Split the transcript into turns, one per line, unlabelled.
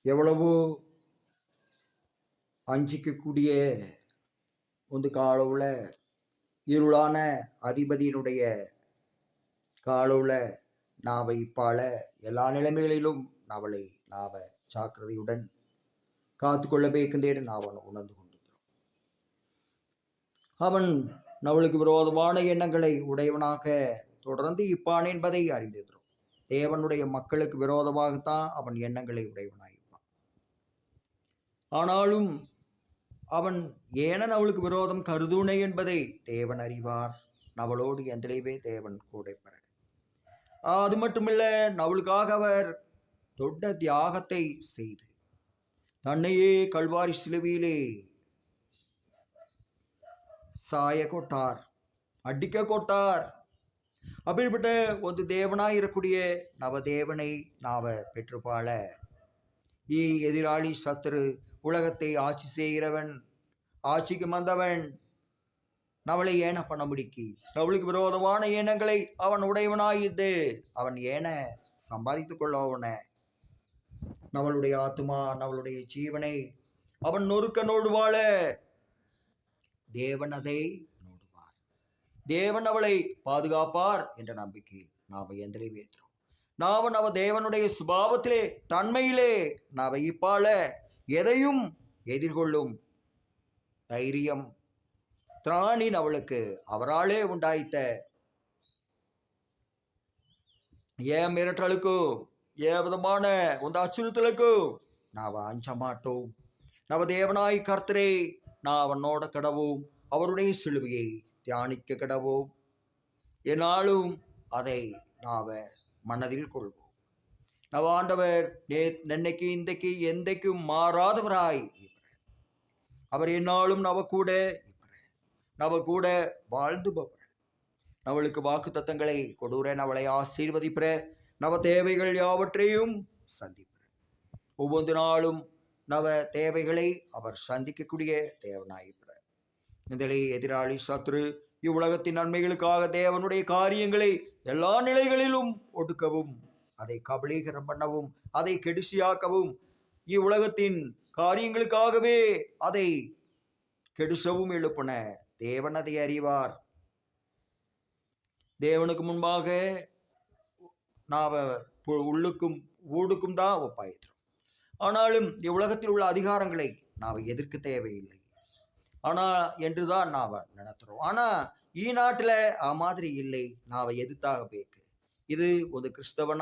எவ்வளவோ அஞ்சிக்கக்கூடிய ಒಂದು காலவுல இருளான அதிபதியினுடைய காலவுல நாவை இப்பால எல்லா நிலைமைகளிலும் நாவலை நாவ ஜாக்கிரதையுடன் காத்துக்கொள்ளಬೇಕೆಂದೇಳಿ நாவன் உணர்ந்து கொண்டிருக்கிறோம். அவன் நவளுக்கு விரோதமான எண்ணங்களை உடையவனாக தொடர்ந்து இப்பான் என்பதை அறிந்திருக்கிறோம். தேவனுடைய மக்களுக்கு விரோதமாகத்தான் அவன் எண்ணங்களை உடையவனாயிருப்பான். ஆனாலும் அவன் ஏனன் அவளுக்கு விரோதம் கருதுணை என்பதை தேவன் அறிவார். நவளோடு எந்திலேவே தேவன் கூடைப்பற. அது மட்டுமில்ல, நவளுக்காக அவர் தொட்ட தியாகத்தை செய்து தன்னையே கல்வாரி சிலுவையிலே சாய கொட்டார், அடிக்க கொட்டார். அப்படிப்பட்ட ஒரு தேவனாய் இருக்கக்கூடிய நவதேவனை நாவ பெற்றுப்பாள எதிராளி சத்துரு உலகத்தை ஆட்சி செய்கிறவன், ஆட்சிக்கு வந்தவன் நவளை ஏன பண்ண முடிக்கி நவளுக்கு விரோதமான எண்ணங்களை அவன் உடையவனாயிருந்து அவன் ஏன சம்பாதித்து கொள்ளவன நவளுடைய ஆத்மா நவளுடைய ஜீவனை அவன் நொறுக்க நோடுவாள தேவன் அதை நோடுவார். தேவன் அவளை பாதுகாப்பார் என்ற நம்பிக்கையில் நாம எந்திரை வேற்றோம். நாவன் அவ தேவனுடைய சுபாவத்திலே தன்மையிலே நாவ இப்பால எதையும் எதிர்கொள்ளும் தைரியம் திராணின் அவளுக்கு அவராலே உண்டாய்த்த ஏன் மிரட்டலுக்கு விதமான ಒಂದು அச்சுறுத்தலுக்கு நாவ அஞ்ச மாட்டோம். நவ தேவனாய் கர்த்தரே நாவனோட கடவோம், அவருடைய சிலுவையை தியானிக்க கடவோம். என்னாலும் அதை நாவ மனதில் கொள்வோம். நவ ஆண்டவர் நென்னைக்கு இன்றைக்கு எந்தைக்கும் மாறாதவராய் அவர் என்னாலும் நவ கூட வாழ்ந்து பவர் நவளுக்கு வாக்கு தத்தங்களை கொடுற நவளை ஆசீர்வதிப்பிற நவ தேவைகள் யாவற்றையும் சந்திப்பிற ஒவ்வொரு நாளும் நவ தேவைகளை அவர் சந்திக்கக்கூடிய தேவனாயிப்பிற இதிலே எதிராளி சத்ரு இவ்வுலகத்தின் நன்மைகளுக்காக தேவனுடைய காரியங்களை எல்லா நிலைகளிலும் ஒடுக்கவும், அதை கபலீகரம் பண்ணவும், அதை கெடுசியாக்கவும், இவ்வுலகத்தின் காரியங்களுக்காகவே அதை கெடுசவும் எழுப்பின தேவன் அதை அறிவார். தேவனுக்கு முன்பாக நாம உள்ளுக்கும் ஊடுக்கும் தான் ஒப்பாயிற்றோம். ஆனாலும் இவ்வுலகத்தில் உள்ள அதிகாரங்களை நாம் எதிர்க்க தேவையில்லை என்றுதான் நாம் நினைக்கிறோம். ஆனா ஈநாட்டில் மாதிரி இல்லை, நாம எதிர்த்தாக பேக்கு. இது ஒரு கிறிஸ்தவனா